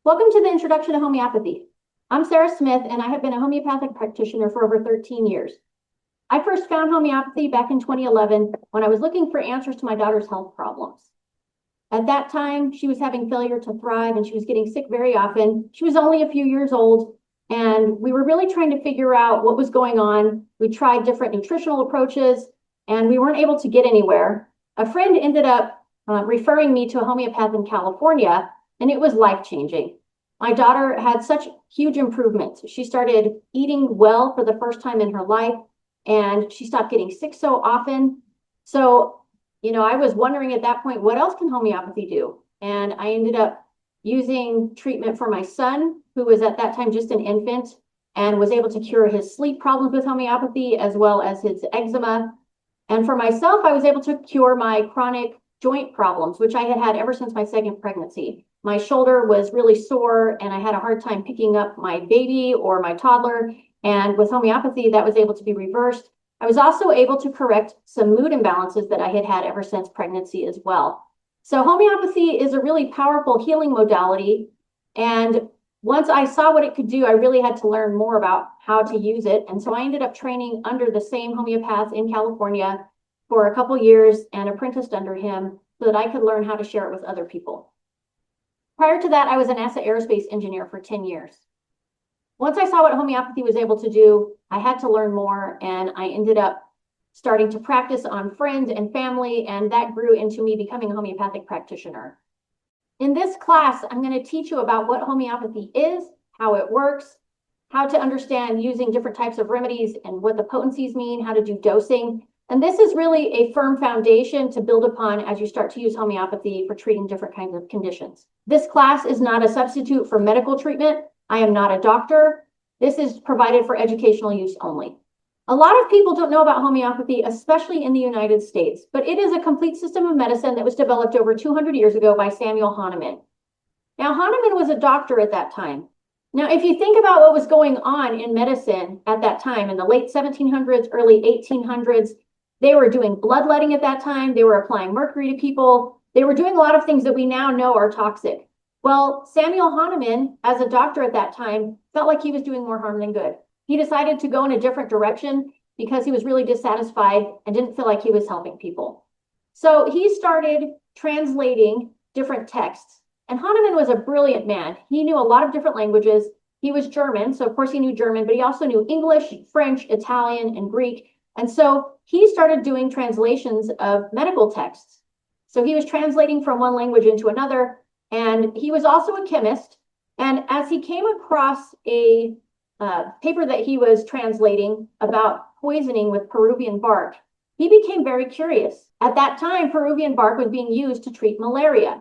Welcome to the Introduction to Homeopathy. I'm Sarah Smith, and I have been a homeopathic practitioner for over 13 years. I first found homeopathy back in 2011 when I was looking for answers to my daughter's health problems. At that time, she was having failure to thrive and she was getting sick very often. She was only a few years old, and we were really trying to figure out what was going on. We tried different nutritional approaches, and we weren't able to get anywhere. A friend ended up referring me to a homeopath in California, and it was life-changing. My daughter had such huge improvements. She started eating well for the first time in her life, and she stopped getting sick so often. So, I was wondering at that point, what else can homeopathy do? And I ended up using treatment for my son, who was at that time just an infant, and was able to cure his sleep problems with homeopathy, as well as his eczema. And for myself, I was able to cure my chronic joint problems, which I had had ever since my second pregnancy. My shoulder was really sore and I had a hard time picking up my baby or my toddler. And with homeopathy, that was able to be reversed. I was also able to correct some mood imbalances that I had had ever since pregnancy as well. So homeopathy is a really powerful healing modality. And once I saw what it could do, I really had to learn more about how to use it. And so I ended up training under the same homeopath in California for a couple years and apprenticed under him so that I could learn how to share it with other people. Prior to that, I was a NASA aerospace engineer for 10 years. Once I saw what homeopathy was able to do, I had to learn more, and I ended up starting to practice on friends and family, and that grew into me becoming a homeopathic practitioner. In this class, I'm going to teach you about what homeopathy is, how it works, how to understand using different types of remedies and what the potencies mean, how to do dosing. And this is really a firm foundation to build upon as you start to use homeopathy for treating different kinds of conditions. This class is not a substitute for medical treatment. I am not a doctor. This is provided for educational use only. A lot of people don't know about homeopathy, especially in the United States, but it is a complete system of medicine that was developed over 200 years ago by Samuel Hahnemann. Now, Hahnemann was a doctor at that time. Now, if you think about what was going on in medicine at that time, in the late 1700s, early 1800s, they were doing bloodletting at that time. They were applying mercury to people. They were doing a lot of things that we now know are toxic. Well, Samuel Hahnemann, as a doctor at that time, felt like he was doing more harm than good. He decided to go in a different direction because he was really dissatisfied and didn't feel like he was helping people. So he started translating different texts. And Hahnemann was a brilliant man. He knew a lot of different languages. He was German, so of course he knew German, but he also knew English, French, Italian, and Greek. And so he started doing translations of medical texts. So he was translating from one language into another, and he was also a chemist. And as he came across a paper that he was translating about poisoning with Peruvian bark, he became very curious. At that time, Peruvian bark was being used to treat malaria.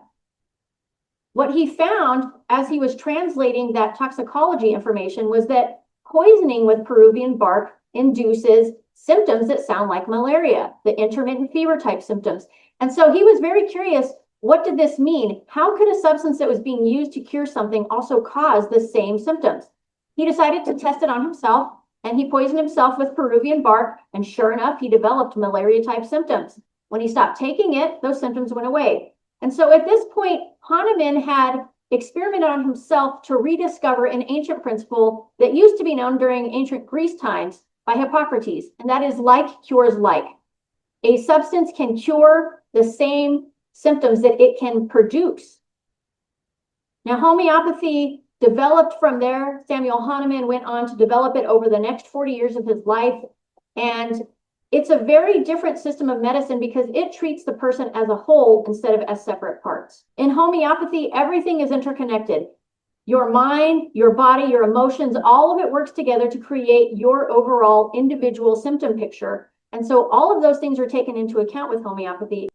What he found as he was translating that toxicology information was that poisoning with Peruvian bark induces symptoms that sound like malaria, the intermittent fever type symptoms. And so he was very curious, what did this mean? How could a substance that was being used to cure something also cause the same symptoms? He decided to test it on himself, and he poisoned himself with Peruvian bark, and sure enough, he developed malaria type symptoms. When he stopped taking it, those symptoms went away. And so at this point, Hahnemann had experimented on himself to rediscover an ancient principle that used to be known during ancient Greece times by Hippocrates, and that is like cures like. A substance can cure the same symptoms that it can produce. Now, homeopathy developed from there. Samuel Hahnemann went on to develop it over the next 40 years of his life, and it's a very different system of medicine because it treats the person as a whole instead of as separate parts. In homeopathy, everything is interconnected. Your mind, your body, your emotions, all of it works together to create your overall individual symptom picture. And so all of those things are taken into account with homeopathy.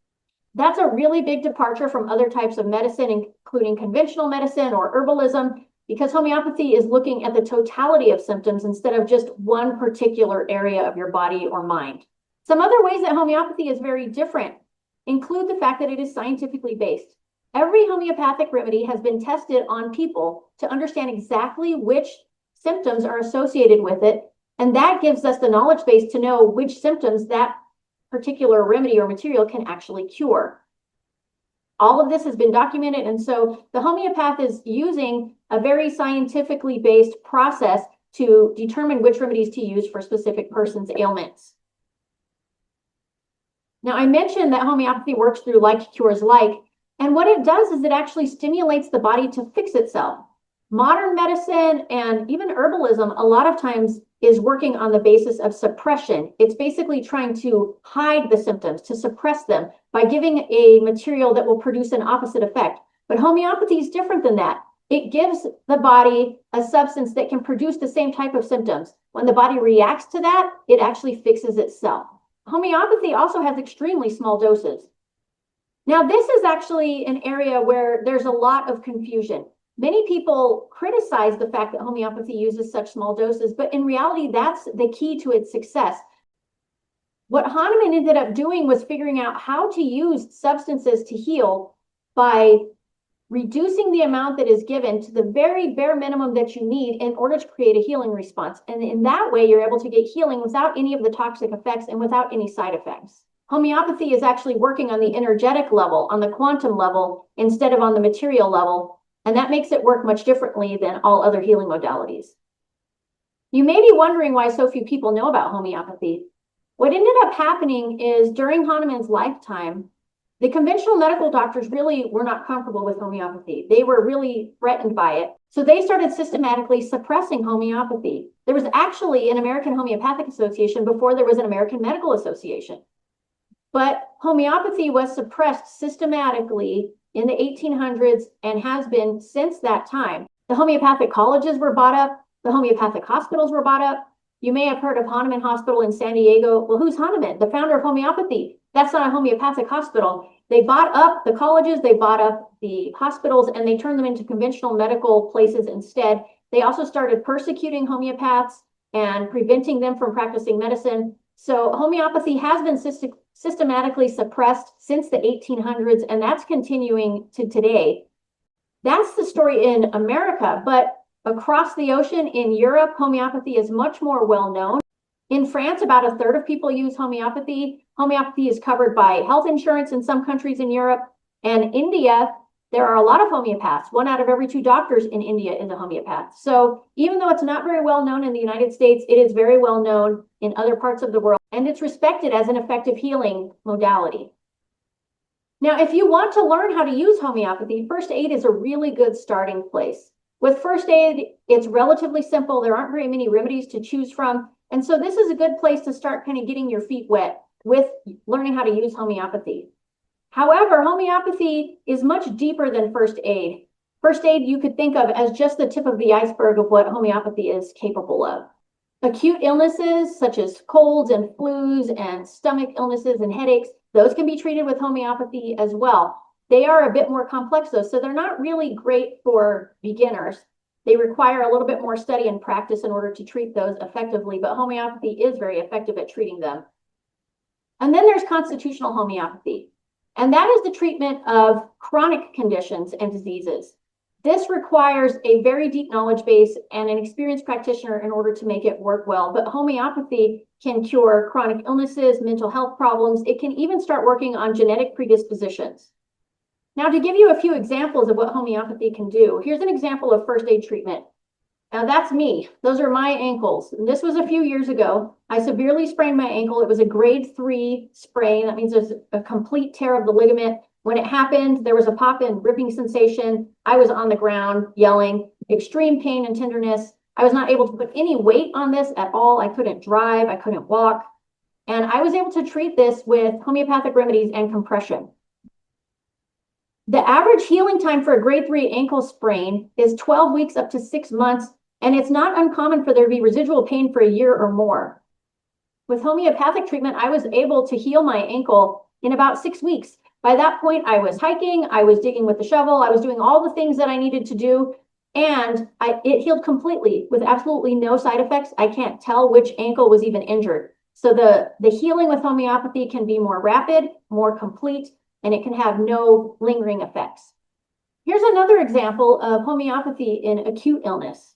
That's a really big departure from other types of medicine, including conventional medicine or herbalism, because homeopathy is looking at the totality of symptoms instead of just one particular area of your body or mind. Some other ways that homeopathy is very different include the fact that it is scientifically based. Every homeopathic remedy has been tested on people to understand exactly which symptoms are associated with it, and that gives us the knowledge base to know which symptoms that particular remedy or material can actually cure. All of this has been documented. And so the homeopath is using a very scientifically based process to determine which remedies to use for specific person's ailments. Now, I mentioned that homeopathy works through like cures like, and what it does is it actually stimulates the body to fix itself. Modern medicine and even herbalism a lot of times is working on the basis of suppression. It's basically trying to hide the symptoms, to suppress them by giving a material that will produce an opposite effect. But homeopathy is different than that. It gives the body a substance that can produce the same type of symptoms. When the body reacts to that, it actually fixes itself. Homeopathy also has extremely small doses. Now, this is actually an area where there's a lot of confusion. Many people criticize the fact that homeopathy uses such small doses, but in reality, that's the key to its success. What Hahnemann ended up doing was figuring out how to use substances to heal by reducing the amount that is given to the very bare minimum that you need in order to create a healing response. And in that way, you're able to get healing without any of the toxic effects and without any side effects. Homeopathy is actually working on the energetic level, on the quantum level, instead of on the material level. And that makes it work much differently than all other healing modalities. You may be wondering why so few people know about homeopathy. What ended up happening is during Hahnemann's lifetime, the conventional medical doctors really were not comfortable with homeopathy. They were really threatened by it. So they started systematically suppressing homeopathy. There was actually an American Homeopathic Association before there was an American Medical Association. But homeopathy was suppressed systematically in the 1800s and has been since that time. The homeopathic colleges were bought up. The homeopathic hospitals were bought up. You may have heard of Hahnemann Hospital in San Diego. Well, who's Hahnemann? The founder of homeopathy. That's not a homeopathic hospital. They bought up the colleges, they bought up the hospitals, and they turned them into conventional medical places instead. They also started persecuting homeopaths and preventing them from practicing medicine. So homeopathy has been systematically suppressed since the 1800s, and that's continuing to today. That's the story in America, but across the ocean in Europe, homeopathy is much more well known. In France, about a third of people use homeopathy. Homeopathy is covered by health insurance in some countries in Europe. And India, there are a lot of homeopaths. 1 out of every 2 doctors in India is a homeopath. So even though it's not very well known in the United States, it is very well known in other parts of the world, and it's respected as an effective healing modality. Now, if you want to learn how to use homeopathy, first aid is a really good starting place. With first aid, it's relatively simple. There aren't very many remedies to choose from. And so this is a good place to start kind of getting your feet wet with learning how to use homeopathy. However, homeopathy is much deeper than first aid. First aid you could think of as just the tip of the iceberg of what homeopathy is capable of. Acute illnesses such as colds and flus and stomach illnesses and headaches, those can be treated with homeopathy as well. They are a bit more complex though, so they're not really great for beginners. They require a little bit more study and practice in order to treat those effectively, but homeopathy is very effective at treating them. And then there's constitutional homeopathy, and that is the treatment of chronic conditions and diseases. This requires a very deep knowledge base and an experienced practitioner in order to make it work well, but homeopathy can cure chronic illnesses, mental health problems. It can even start working on genetic predispositions. Now, to give you a few examples of what homeopathy can do, here's an example of first aid treatment. Now, that's me. Those are my ankles. And this was a few years ago. I severely sprained my ankle. It was a grade 3 sprain. That means there's a complete tear of the ligament. When it happened, there was a pop and ripping sensation. I was on the ground yelling, extreme pain and tenderness. I was not able to put any weight on this at all. I couldn't drive. I couldn't walk. And I was able to treat this with homeopathic remedies and compression. The average healing time for a grade 3 ankle sprain is 12 weeks up to 6 months, and it's not uncommon for there to be residual pain for a year or more. With homeopathic treatment, I was able to heal my ankle in about 6 weeks. By that point, I was hiking, I was digging with the shovel, I was doing all the things that I needed to do, and it healed completely with absolutely no side effects. I can't tell which ankle was even injured. So the healing with homeopathy can be more rapid, more complete, and it can have no lingering effects. Here's another example of homeopathy in acute illness.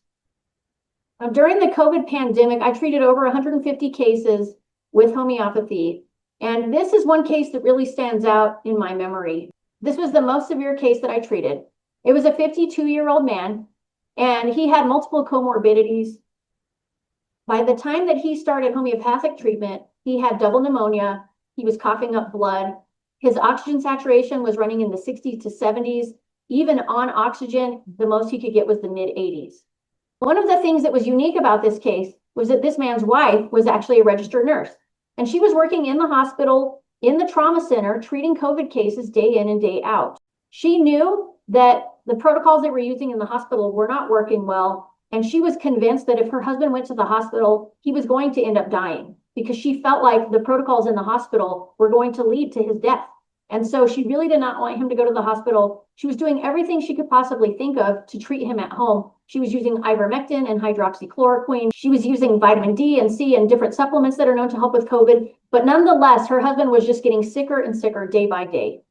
Now, during the COVID pandemic, I treated over 150 cases with homeopathy, and this is one case that really stands out in my memory. This was the most severe case that I treated. It was a 52-year-old man, and he had multiple comorbidities. By the time that he started homeopathic treatment, he had double pneumonia. He was coughing up blood. His oxygen saturation was running in the 60s to 70s. Even on oxygen, the most he could get was the mid-80s. One of the things that was unique about this case was that this man's wife was actually a registered nurse, and she was working in the hospital, in the trauma center, treating COVID cases day in and day out. She knew that the protocols they were using in the hospital were not working well, and she was convinced that if her husband went to the hospital, he was going to end up dying because she felt like the protocols in the hospital were going to lead to his death. And so she really did not want him to go to the hospital. She was doing everything she could possibly think of to treat him at home. She was using ivermectin and hydroxychloroquine. She was using vitamin D and C and different supplements that are known to help with COVID. But nonetheless, her husband was just getting sicker and sicker day by day.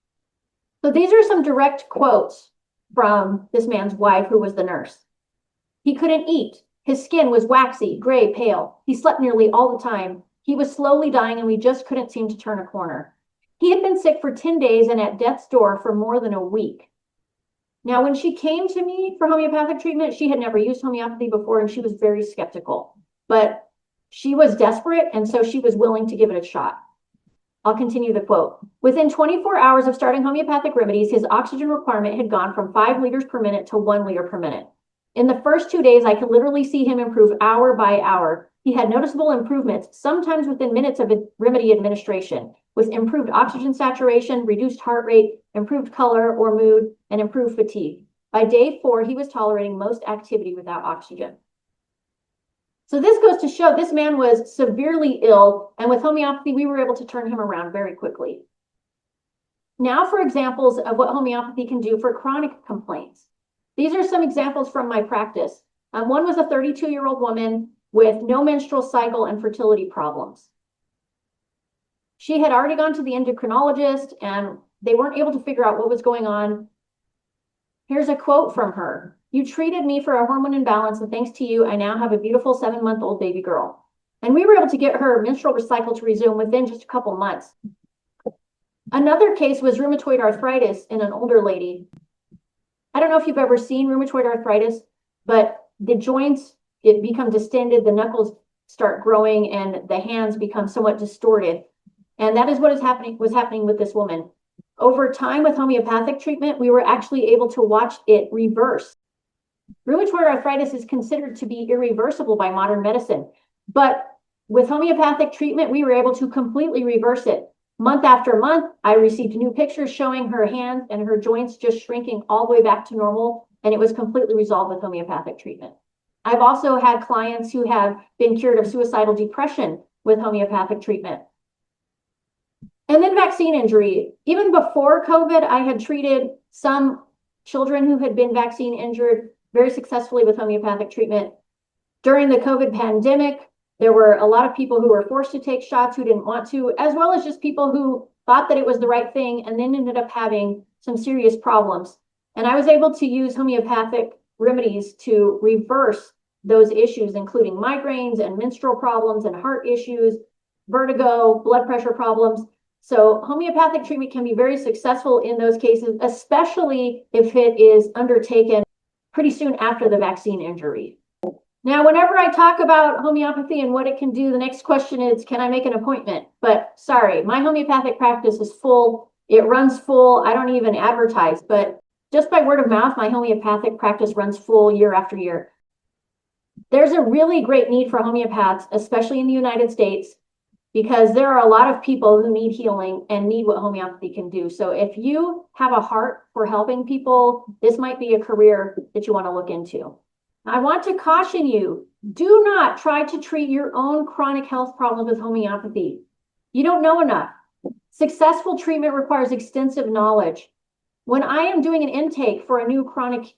So these are some direct quotes from this man's wife, who was the nurse. He couldn't eat. His skin was waxy, gray, pale. He slept nearly all the time. He was slowly dying, and we just couldn't seem to turn a corner. He had been sick for 10 days and at death's door for more than a week. Now, when she came to me for homeopathic treatment, she had never used homeopathy before, and she was very skeptical. But she was desperate, and so she was willing to give it a shot. I'll continue the quote. Within 24 hours of starting homeopathic remedies, his oxygen requirement had gone from 5 liters per minute to 1 liter per minute. In the first 2 days, I could literally see him improve hour by hour. He had noticeable improvements, sometimes within minutes of remedy administration, with improved oxygen saturation, reduced heart rate, improved color or mood, and improved fatigue. By day 4, he was tolerating most activity without oxygen. So this goes to show this man was severely ill, and with homeopathy, we were able to turn him around very quickly. Now for examples of what homeopathy can do for chronic complaints. These are some examples from my practice. One was a 32-year-old woman with no menstrual cycle and fertility problems. She had already gone to the endocrinologist, and they weren't able to figure out what was going on. Here's a quote from her. "You treated me for a hormone imbalance, and thanks to you, I now have a beautiful 7-month-old baby girl." And we were able to get her menstrual cycle to resume within just a couple months. Another case was rheumatoid arthritis in an older lady. I don't know if you've ever seen rheumatoid arthritis, but the joints, it become distended, the knuckles start growing, and the hands become somewhat distorted. And that is what was happening with this woman. Over time with homeopathic treatment, we were actually able to watch it reverse. Rheumatoid arthritis is considered to be irreversible by modern medicine, but with homeopathic treatment, we were able to completely reverse it. Month after month, I received new pictures showing her hands and her joints just shrinking all the way back to normal, and it was completely resolved with homeopathic treatment. I've also had clients who have been cured of suicidal depression with homeopathic treatment. And then vaccine injury. Even before COVID, I had treated some children who had been vaccine injured very successfully with homeopathic treatment. During the COVID pandemic, there were a lot of people who were forced to take shots who didn't want to, as well as just people who thought that it was the right thing and then ended up having some serious problems. And I was able to use homeopathic remedies to reverse those issues, including migraines and menstrual problems and heart issues, vertigo, blood pressure problems. So homeopathic treatment can be very successful in those cases, especially if it is undertaken pretty soon after the vaccine injury. Now, whenever I talk about homeopathy and what it can do, the next question is, can I make an appointment? But sorry, my homeopathic practice is full. It runs full. I don't even advertise, but just by word of mouth, my homeopathic practice runs full year after year. There's a really great need for homeopaths, especially in the United States, because there are a lot of people who need healing and need what homeopathy can do. So if you have a heart for helping people, this might be a career that you want to look into. I want to caution you, do not try to treat your own chronic health problems with homeopathy. You don't know enough. Successful treatment requires extensive knowledge. When I am doing an intake for a new chronic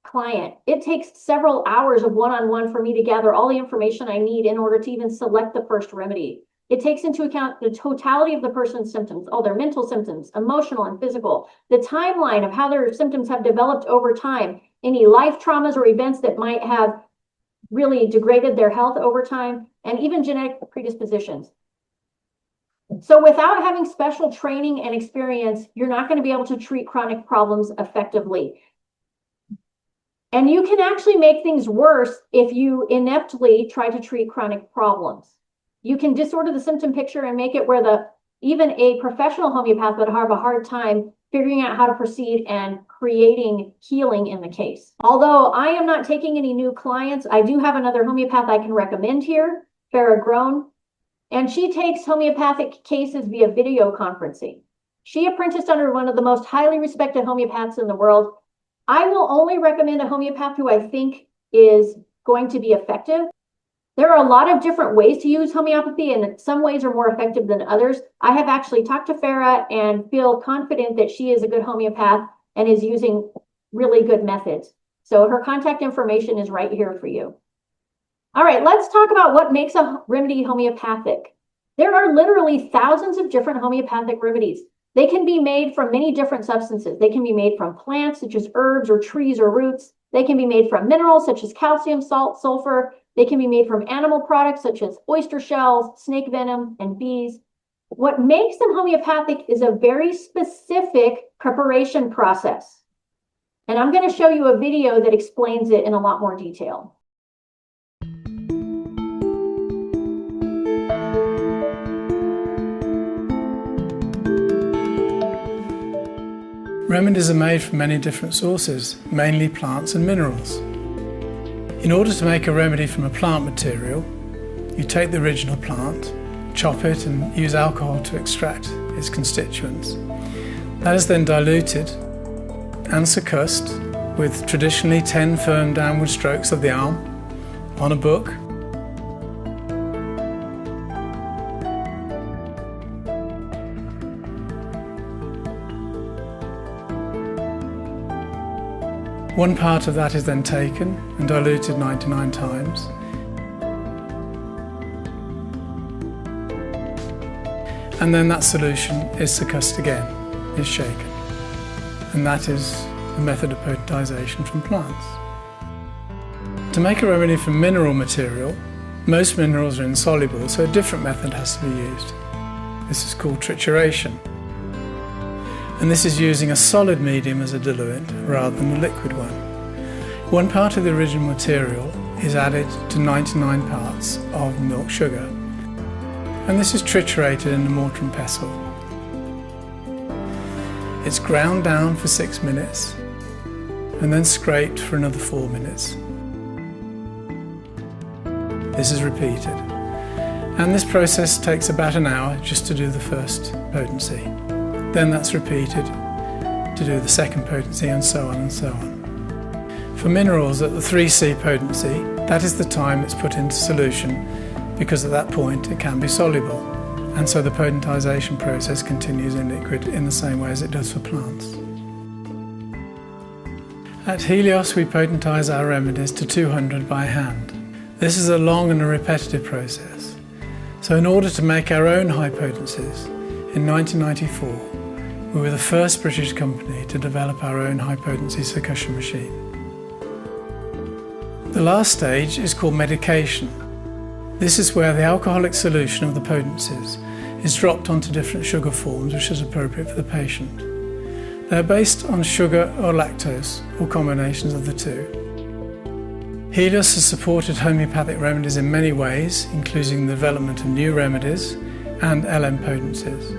client, it takes several hours of one-on-one for me to gather all the information I need in order to even select the first remedy. It takes into account the totality of the person's symptoms, all their mental symptoms, emotional and physical, the timeline of how their symptoms have developed over time, any life traumas or events that might have really degraded their health over time, and even genetic predispositions. So without having special training and experience, you're not going to be able to treat chronic problems effectively. And you can actually make things worse if you ineptly try to treat chronic problems. You can disorder the symptom picture and make it where even a professional homeopath would have a hard time figuring out how to proceed and creating healing in the case. Although I am not taking any new clients, I do have another homeopath I can recommend here, Farah Grown, and she takes homeopathic cases via video conferencing. She apprenticed under one of the most highly respected homeopaths in the world. I will only recommend a homeopath who I think is going to be effective. There are a lot of different ways to use homeopathy, and some ways are more effective than others. I have actually talked to Farah and feel confident that she is a good homeopath and is using really good methods. So her contact information is right here for you. All right, let's talk about what makes a remedy homeopathic. There are literally thousands of different homeopathic remedies. They can be made from many different substances. They can be made from plants, such as herbs or trees or roots. They can be made from minerals, such as calcium, salt, sulfur. They can be made from animal products, such as oyster shells, snake venom, and bees. What makes them homeopathic is a very specific preparation process. And I'm going to show you a video that explains it in a lot more detail. Remedies are made from many different sources, mainly plants and minerals. In order to make a remedy from a plant material, you take the original plant, chop it and use alcohol to extract its constituents. That is then diluted and succussed with traditionally 10 firm downward strokes of the arm on a book. One part of that is then taken and diluted 99 times. And then that solution is succussed again, is shaken. And that is the method of potentization from plants. To make a remedy from mineral material, most minerals are insoluble, so a different method has to be used. This is called trituration. And this is using a solid medium as a diluent rather than a liquid one. One part of the original material is added to 99 parts of milk sugar, and this is triturated in a mortar and pestle. It's ground down for 6 minutes and then scraped for another 4 minutes. This is repeated, and this process takes about an hour just to do the first potency. Then that's repeated to do the second potency, and so on and so on. For minerals at the 3C potency, that is the time it's put into solution, because at that point it can be soluble, and so the potentization process continues in liquid in the same way as it does for plants. At Helios we potentize our remedies to 200 by hand. This is a long and a repetitive process. So in order to make our own high potencies, in 1994 we were the first British company to develop our own high-potency succussion machine. The last stage is called medication. This is where the alcoholic solution of the potencies is dropped onto different sugar forms which is appropriate for the patient. They are based on sugar or lactose, or combinations of the two. Helios has supported homeopathic remedies in many ways, including the development of new remedies and LM potencies.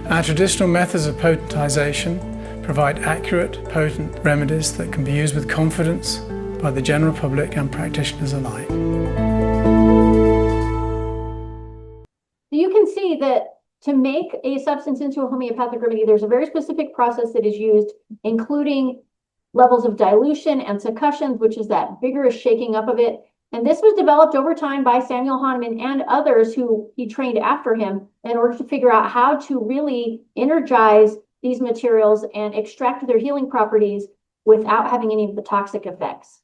Our traditional methods of potentization provide accurate, potent remedies that can be used with confidence by the general public and practitioners alike. You can see that to make a substance into a homeopathic remedy, there's a very specific process that is used, including levels of dilution and succussion, which is that vigorous shaking up of it. And this was developed over time by Dr Hahnemann and others who he trained after him in order to figure out how to really energize these materials and extract their healing properties without having any of the toxic effects.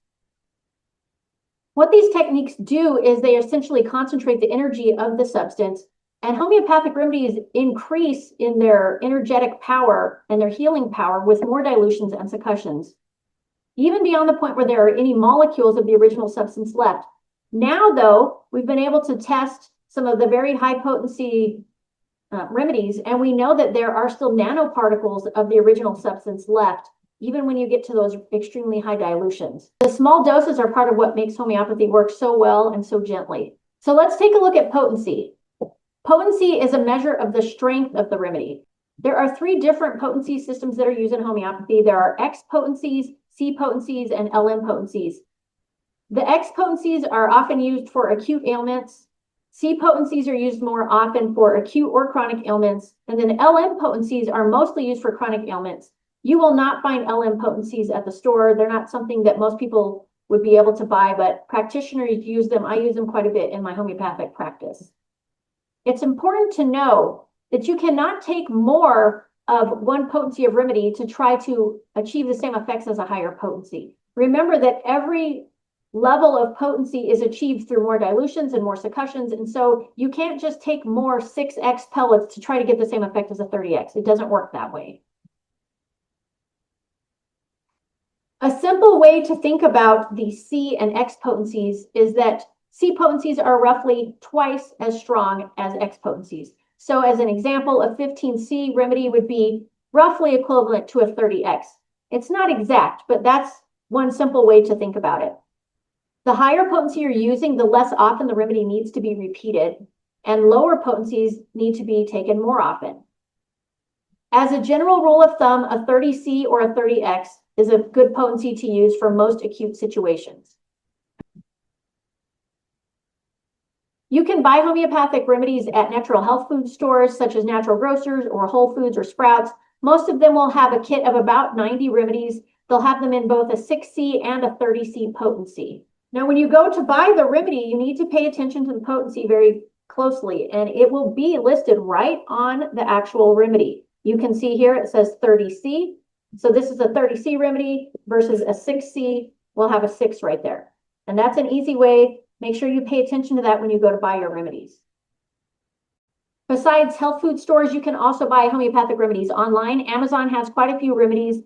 What these techniques do is they essentially concentrate the energy of the substance, and homeopathic remedies increase in their energetic power and their healing power with more dilutions and succussions, even beyond the point where there are any molecules of the original substance left. Now, though, we've been able to test some of the very high potency remedies, and we know that there are still nanoparticles of the original substance left, even when you get to those extremely high dilutions. The small doses are part of what makes homeopathy work so well and so gently. So let's take a look at potency. Potency is a measure of the strength of the remedy. There are 3 different potency systems that are used in homeopathy. There are X potencies, C potencies, and LM potencies. The X potencies are often used for acute ailments. C potencies are used more often for acute or chronic ailments. And then LM potencies are mostly used for chronic ailments. You will not find LM potencies at the store. They're not something that most people would be able to buy, but practitioners use them. I use them quite a bit in my homeopathic practice. It's important to know that you cannot take more of one potency of remedy to try to achieve the same effects as a higher potency. Remember that every level of potency is achieved through more dilutions and more succussions, and so you can't just take more 6x pellets to try to get the same effect as a 30x. It doesn't work that way. A simple way to think about the C and X potencies is that C potencies are roughly twice as strong as X potencies. So as an example, a 15C remedy would be roughly equivalent to a 30X. It's not exact, but that's one simple way to think about it. The higher potency you're using, the less often the remedy needs to be repeated, and lower potencies need to be taken more often. As a general rule of thumb, a 30C or a 30X is a good potency to use for most acute situations. You can buy homeopathic remedies at natural health food stores such as Natural Grocers or Whole Foods or Sprouts. Most of them will have a kit of about 90 remedies. They'll have them in both a 6C and a 30C potency. Now, when you go to buy the remedy, you need to pay attention to the potency very closely, and it will be listed right on the actual remedy. You can see here it says 30C. So this is a 30C remedy versus a 6C. We'll have a 6 right there. And that's an easy way. Make sure you pay attention to that when you go to buy your remedies. Besides health food stores, you can also buy homeopathic remedies online. Amazon has quite a few remedies.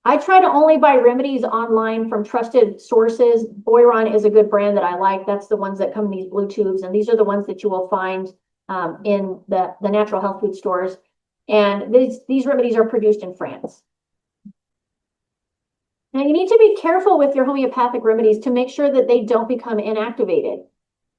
I try to only buy remedies online from trusted sources. Boiron is a good brand that I like. That's the ones that come in these blue tubes, and these are the ones that you will find in the natural health food stores. And these remedies are produced in France. Now, you need to be careful with your homeopathic remedies to make sure that they don't become inactivated.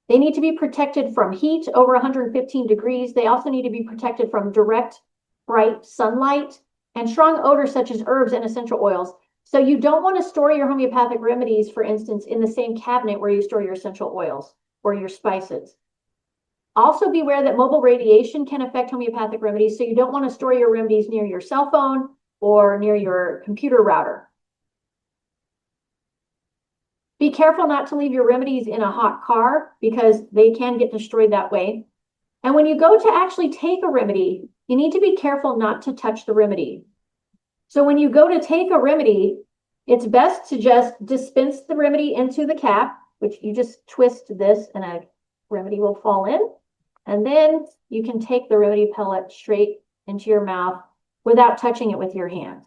They need to be protected from heat over 115 degrees. They also need to be protected from direct, bright sunlight and strong odors such as herbs and essential oils. So you don't want to store your homeopathic remedies, for instance, in the same cabinet where you store your essential oils or your spices. Also be aware that mobile radiation can affect homeopathic remedies, so you don't want to store your remedies near your cell phone or near your computer router. Be careful not to leave your remedies in a hot car because they can get destroyed that way. And when you go to actually take a remedy, you need to be careful not to touch the remedy. So when you go to take a remedy, it's best to just dispense the remedy into the cap, which you just twist this and a remedy will fall in. And then you can take the remedy pellet straight into your mouth without touching it with your hand.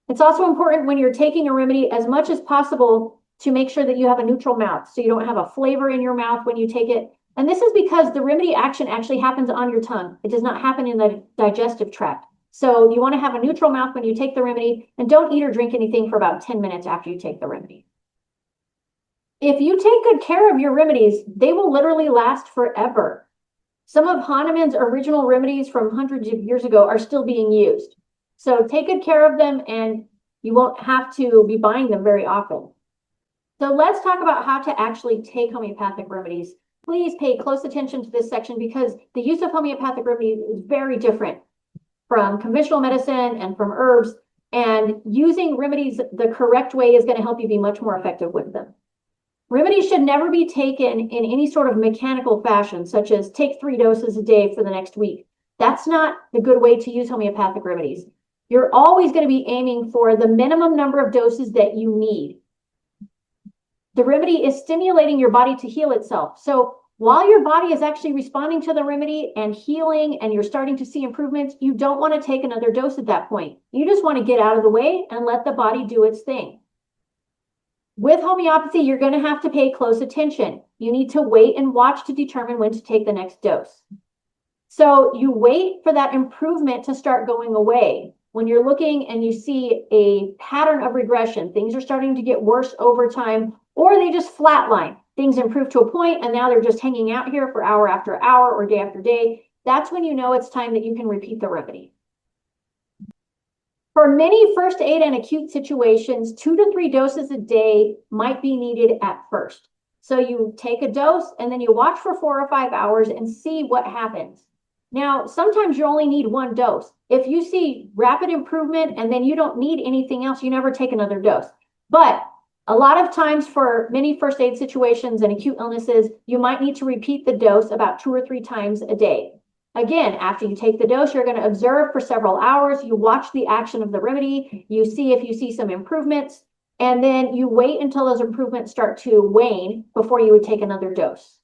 It's also important when you're taking a remedy as much as possible to make sure that you have a neutral mouth, so you don't have a flavor in your mouth when you take it. And this is because the remedy action actually happens on your tongue. It does not happen in the digestive tract. So you want to have a neutral mouth when you take the remedy, and don't eat or drink anything for about 10 minutes after you take the remedy. If you take good care of your remedies, they will literally last forever. Some of Hahnemann's original remedies from hundreds of years ago are still being used. So take good care of them and you won't have to be buying them very often. So let's talk about how to actually take homeopathic remedies. Please pay close attention to this section because the use of homeopathic remedies is very different from conventional medicine and from herbs, and using remedies the correct way is going to help you be much more effective with them. Remedies should never be taken in any sort of mechanical fashion, such as take 3 doses a day for the next week. That's not the good way to use homeopathic remedies. You're always going to be aiming for the minimum number of doses that you need. The remedy is stimulating your body to heal itself. So while your body is actually responding to the remedy and healing and you're starting to see improvements, you don't want to take another dose at that point. You just want to get out of the way and let the body do its thing. With homeopathy, you're going to have to pay close attention. You need to wait and watch to determine when to take the next dose. So you wait for that improvement to start going away. When you're looking and you see a pattern of regression, things are starting to get worse over time, or they just flatline. Things improve to a point and now they're just hanging out here for hour after hour or day after day. That's when you know it's time that you can repeat the remedy. For many first aid and acute situations, 2 to 3 doses a day might be needed at first. So you take a dose and then you watch for 4 or 5 hours and see what happens. Now, sometimes you only need 1 dose. If you see rapid improvement and then you don't need anything else, you never take another dose. But a lot of times for many first aid situations and acute illnesses, you might need to repeat the dose about 2 or 3 times a day. Again, after you take the dose, you're going to observe for several hours. You watch the action of the remedy. You see if you see some improvements, and then you wait until those improvements start to wane before you would take another dose.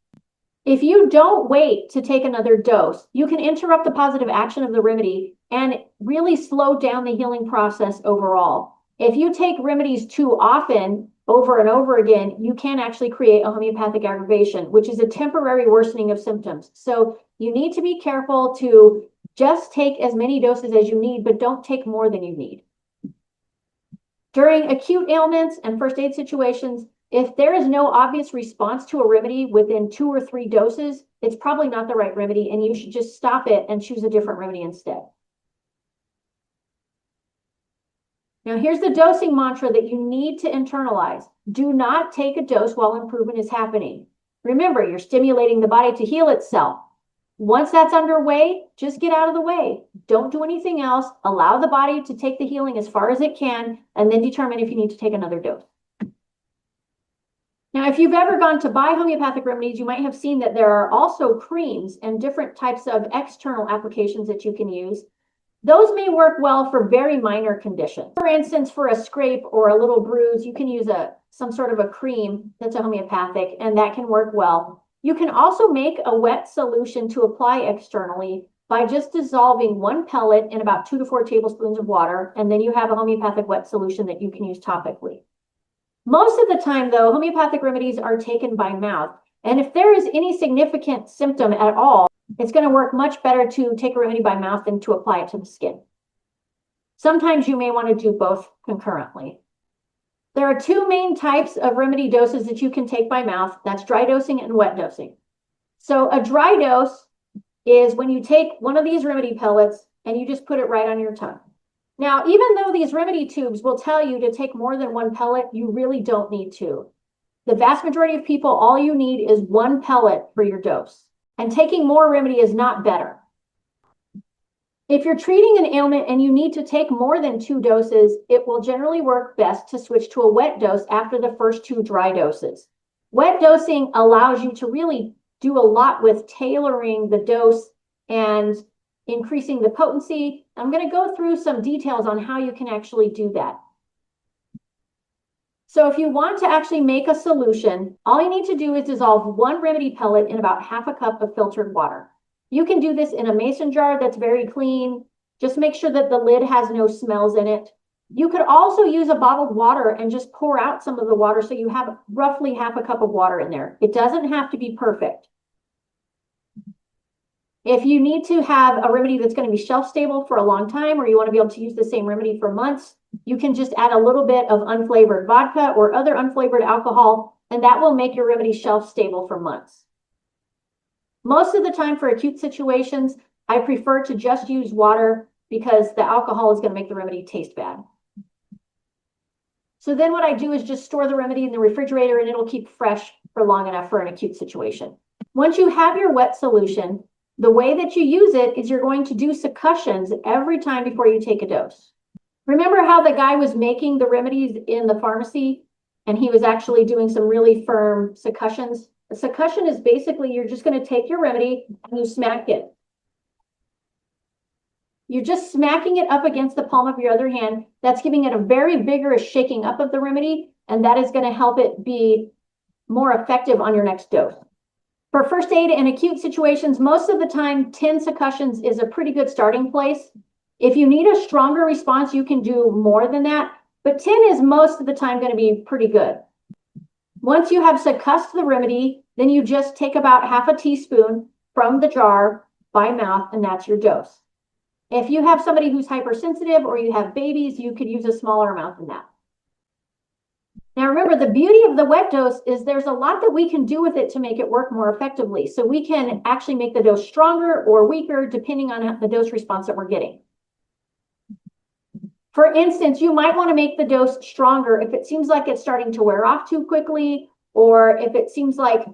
If you don't wait to take another dose, you can interrupt the positive action of the remedy and really slow down the healing process overall. If you take remedies too often, over and over again, you can actually create a homeopathic aggravation, which is a temporary worsening of symptoms. So you need to be careful to just take as many doses as you need, but don't take more than you need. During acute ailments and first aid situations, if there is no obvious response to a remedy within 2 or 3 doses, it's probably not the right remedy, and you should just stop it and choose a different remedy instead. Now, here's the dosing mantra that you need to internalize. Do not take a dose while improvement is happening. Remember, you're stimulating the body to heal itself. Once that's underway, just get out of the way. Don't do anything else. Allow the body to take the healing as far as it can, and then determine if you need to take another dose. Now, if you've ever gone to buy homeopathic remedies, you might have seen that there are also creams and different types of external applications that you can use. Those may work well for very minor conditions. For instance, for a scrape or a little bruise, you can use some sort of a cream that's a homeopathic, and that can work well. You can also make a wet solution to apply externally by just dissolving 1 pellet in about 2 to 4 tablespoons of water, and then you have a homeopathic wet solution that you can use topically. Most of the time, though, homeopathic remedies are taken by mouth, and if there is any significant symptom at all, it's going to work much better to take a remedy by mouth than to apply it to the skin. Sometimes you may want to do both concurrently. There are 2 main types of remedy doses that you can take by mouth. That's dry dosing and wet dosing. So a dry dose is when you take one of these remedy pellets and you just put it right on your tongue. Now, even though these remedy tubes will tell you to take more than 1 pellet, you really don't need to. The vast majority of people, all you need is 1 pellet for your dose. And taking more remedy is not better. If you're treating an ailment and you need to take more than 2 doses, it will generally work best to switch to a wet dose after the first 2 dry doses. Wet dosing allows you to really do a lot with tailoring the dose and increasing the potency. I'm going to go through some details on how you can actually do that. So if you want to actually make a solution, all you need to do is dissolve 1 remedy pellet in about half a cup of filtered water. You can do this in a mason jar that's very clean. Just make sure that the lid has no smells in it. You could also use a bottled water and just pour out some of the water so you have roughly half a cup of water in there. It doesn't have to be perfect. If you need to have a remedy that's going to be shelf stable for a long time, or you want to be able to use the same remedy for months, you can just add a little bit of unflavored vodka or other unflavored alcohol, and that will make your remedy shelf stable for months. Most of the time for acute situations, I prefer to just use water because the alcohol is going to make the remedy taste bad. So then what I do is just store the remedy in the refrigerator and it'll keep fresh for long enough for an acute situation. Once you have your wet solution, the way that you use it is you're going to do succussions every time before you take a dose. Remember how the guy was making the remedies in the pharmacy and he was actually doing some really firm succussions? A succussion is basically you're just going to take your remedy and you smack it. You're just smacking it up against the palm of your other hand. That's giving it a very vigorous shaking up of the remedy, and that is going to help it be more effective on your next dose. For first aid and acute situations, most of the time, 10 succussions is a pretty good starting place. If you need a stronger response, you can do more than that, but 10 is most of the time going to be pretty good. Once you have succussed the remedy, then you just take about half a teaspoon from the jar by mouth, and that's your dose. If you have somebody who's hypersensitive or you have babies, you could use a smaller amount than that. Now remember, the beauty of the wet dose is there's a lot that we can do with it to make it work more effectively. So we can actually make the dose stronger or weaker depending on the dose response that we're getting. For instance, you might want to make the dose stronger if it seems like it's starting to wear off too quickly, or if it seems like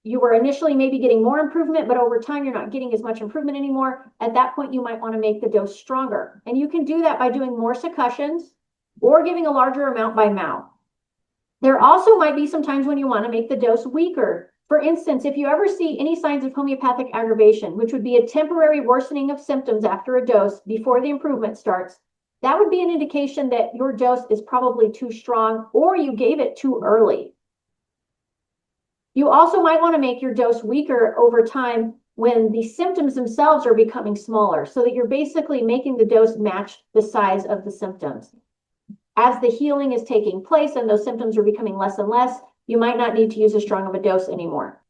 you were initially maybe getting more improvement, but over time you're not getting as much improvement anymore. At that point, you might want to make the dose stronger. And you can do that by doing more succussions or giving a larger amount by mouth. There also might be some times when you want to make the dose weaker. For instance, if you ever see any signs of homeopathic aggravation, which would be a temporary worsening of symptoms after a dose before the improvement starts, that would be an indication that your dose is probably too strong or you gave it too early. You also might want to make your dose weaker over time when the symptoms themselves are becoming smaller, so that you're basically making the dose match the size of the symptoms. As the healing is taking place and those symptoms are becoming less and less, you might not need to use as strong of a dose anymore.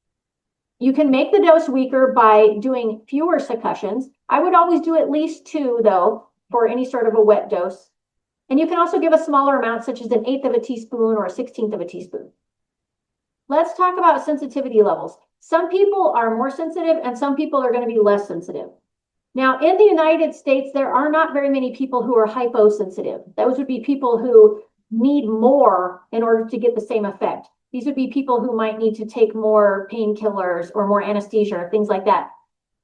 You can make the dose weaker by doing fewer succussions. I would always do at least 2, though, for any sort of a wet dose. And you can also give a smaller amount, such as 1/8 of a teaspoon or 1/16 of a teaspoon. Let's talk about sensitivity levels. Some people are more sensitive and some people are going to be less sensitive. Now, in the United States, there are not very many people who are hyposensitive. Those would be people who need more in order to get the same effect. These would be people who might need to take more painkillers or more anesthesia or things like that.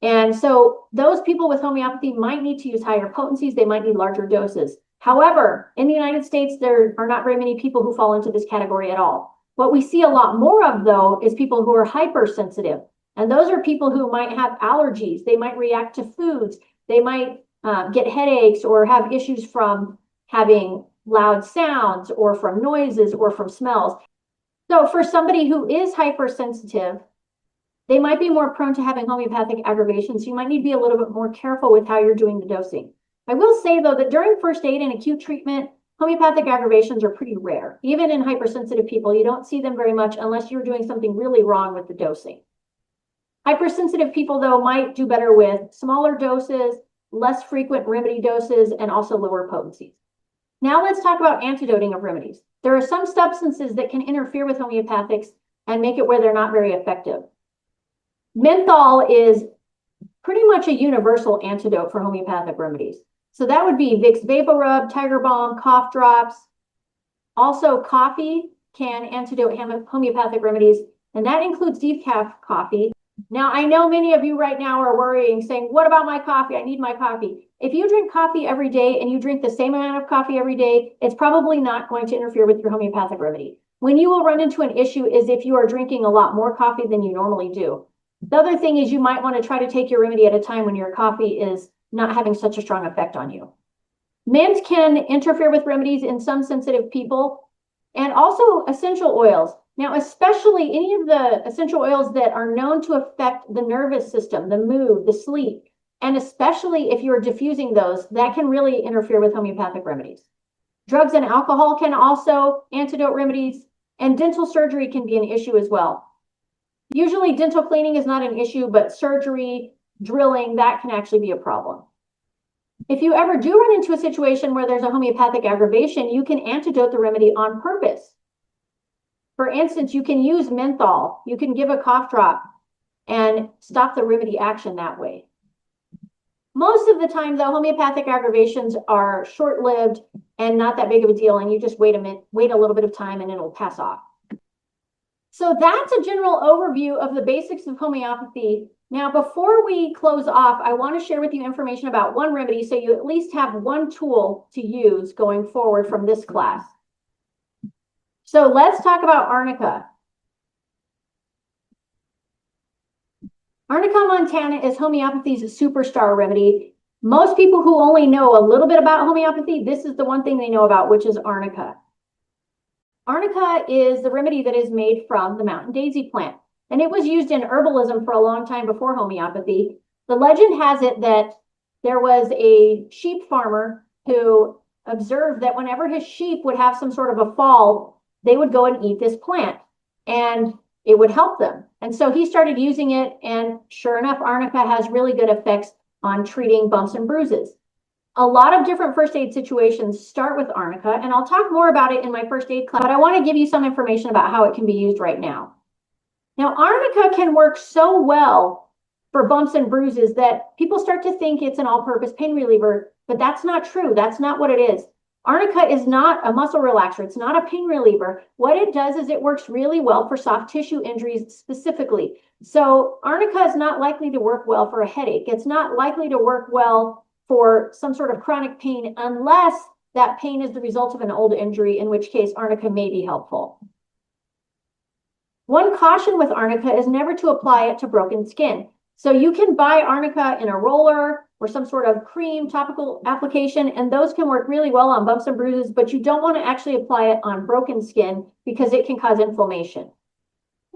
And so those people with homeopathy might need to use higher potencies. They might need larger doses. However, in the United States, there are not very many people who fall into this category at all. What we see a lot more of, though, is people who are hypersensitive. And those are people who might have allergies. They might react to foods. They might get headaches or have issues from having loud sounds or from noises or from smells. So for somebody who is hypersensitive, they might be more prone to having homeopathic aggravations. So you might need to be a little bit more careful with how you're doing the dosing. I will say, though, that during first aid and acute treatment, homeopathic aggravations are pretty rare. Even in hypersensitive people, you don't see them very much unless you're doing something really wrong with the dosing. Hypersensitive people, though, might do better with smaller doses, less frequent remedy doses, and also lower potencies. Now let's talk about antidoting of remedies. There are some substances that can interfere with homeopathics and make it where they're not very effective. Menthol is pretty much a universal antidote for homeopathic remedies. So that would be Vicks Vapor Rub, Tiger Balm, cough drops. Also, coffee can antidote homeopathic remedies, and that includes decaf coffee. Now, I know many of you right now are worrying, saying, what about my coffee? I need my coffee. If you drink coffee every day and you drink the same amount of coffee every day, it's probably not going to interfere with your homeopathic remedy. When you will run into an issue is if you are drinking a lot more coffee than you normally do. The other thing is you might want to try to take your remedy at a time when your coffee is not having such a strong effect on you. Mint can interfere with remedies in some sensitive people, and also essential oils. Now, especially any of the essential oils that are known to affect the nervous system, the mood, the sleep, and especially if you're diffusing those, that can really interfere with homeopathic remedies. Drugs and alcohol can also antidote remedies, and dental surgery can be an issue as well. Usually dental cleaning is not an issue, but surgery, drilling, that can actually be a problem. If you ever do run into a situation where there's a homeopathic aggravation, you can antidote the remedy on purpose. For instance, you can use menthol. You can give a cough drop and stop the remedy action that way. Most of the time, though, homeopathic aggravations are short-lived and not that big of a deal, and you just wait a little bit of time and it'll pass off. So that's a general overview of the basics of homeopathy. Now, before we close off, I want to share with you information about one remedy so you at least have one tool to use going forward from this class. So let's talk about Arnica. Arnica montana is homeopathy's superstar remedy. Most people who only know a little bit about homeopathy, this is the one thing they know about, which is Arnica. Arnica is the remedy that is made from the mountain daisy plant, and it was used in herbalism for a long time before homeopathy. The legend has it that there was a sheep farmer who observed that whenever his sheep would have some sort of a fall, they would go and eat this plant. and it would help them. And so he started using it, and sure enough, Arnica has really good effects on treating bumps and bruises. A lot of different first aid situations start with Arnica, and I'll talk more about it in my first aid class, but I want to give you some information about how it can be used right now. Now, Arnica can work so well for bumps and bruises that people start to think it's an all-purpose pain reliever, but that's not true. That's not what it is. Arnica is not a muscle relaxer. It's not a pain reliever. What it does is it works really well for soft tissue injuries specifically. So Arnica is not likely to work well for a headache. It's not likely to work well for some sort of chronic pain unless that pain is the result of an old injury, in which case Arnica may be helpful. One caution with Arnica is never to apply it to broken skin. So you can buy Arnica in a roller or some sort of cream topical application, and those can work really well on bumps and bruises, but you don't want to actually apply it on broken skin because it can cause inflammation.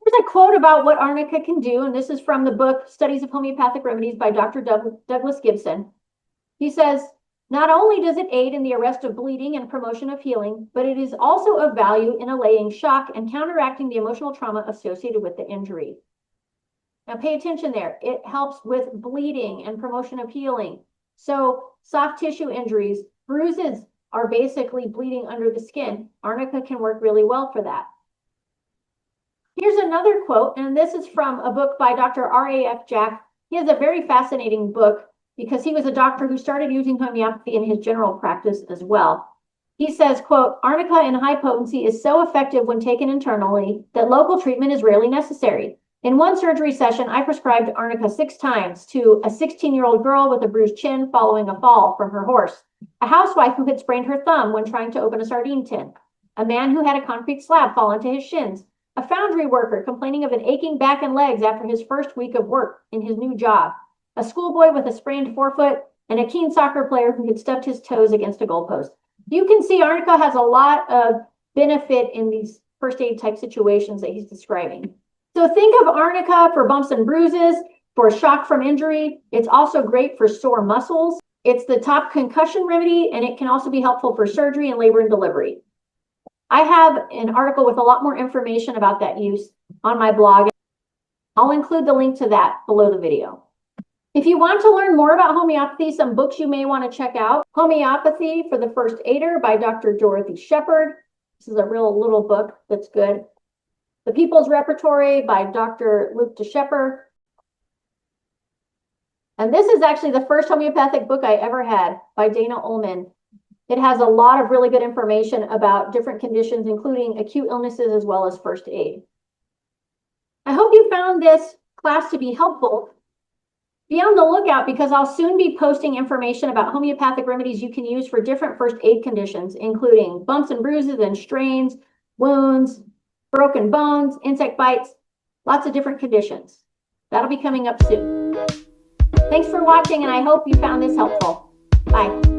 Here's a quote about what Arnica can do, and this is from the book Studies of Homeopathic Remedies by Dr. Douglas Gibson. He says, "Not only does it aid in the arrest of bleeding and promotion of healing, but it is also of value in allaying shock and counteracting the emotional trauma associated with the injury." Now pay attention there. It helps with bleeding and promotion of healing. So soft tissue injuries, bruises are basically bleeding under the skin. Arnica can work really well for that. Here's another quote, and this is from a book by Dr. R.A.F. Jack. He has a very fascinating book because he was a doctor who started using homeopathy in his general practice as well. He says, quote, "Arnica in high potency is so effective when taken internally that local treatment is rarely necessary. In one surgery session, I prescribed Arnica 6 times to a 16-year-old girl with a bruised chin following a fall from her horse, a housewife who had sprained her thumb when trying to open a sardine tin, a man who had a concrete slab fall onto his shins, a foundry worker complaining of an aching back and legs after his first week of work in his new job, a schoolboy with a sprained forefoot, and a keen soccer player who had stubbed his toes against a goalpost." You can see Arnica has a lot of benefit in these first aid type situations that he's describing. So think of Arnica for bumps and bruises, for shock from injury. It's also great for sore muscles. It's the top concussion remedy, and it can also be helpful for surgery and labor and delivery. I have an article with a lot more information about that use on my blog. I'll include the link to that below the video. If you want to learn more about homeopathy, some books you may want to check out: Homeopathy for the First Aider by Dr. Dorothy Shepard. This is a real little book that's good. The People's Repertory by Dr. Luke DeShepper. And this is actually the first homeopathic book I ever had by Dana Ullman. It has a lot of really good information about different conditions, including acute illnesses as well as first aid. I hope you found this class to be helpful. Be on the lookout because I'll soon be posting information about homeopathic remedies you can use for different first aid conditions, including bumps and bruises and strains, wounds, broken bones, insect bites, lots of different conditions. That'll be coming up soon. Thanks for watching, and I hope you found this helpful. Bye.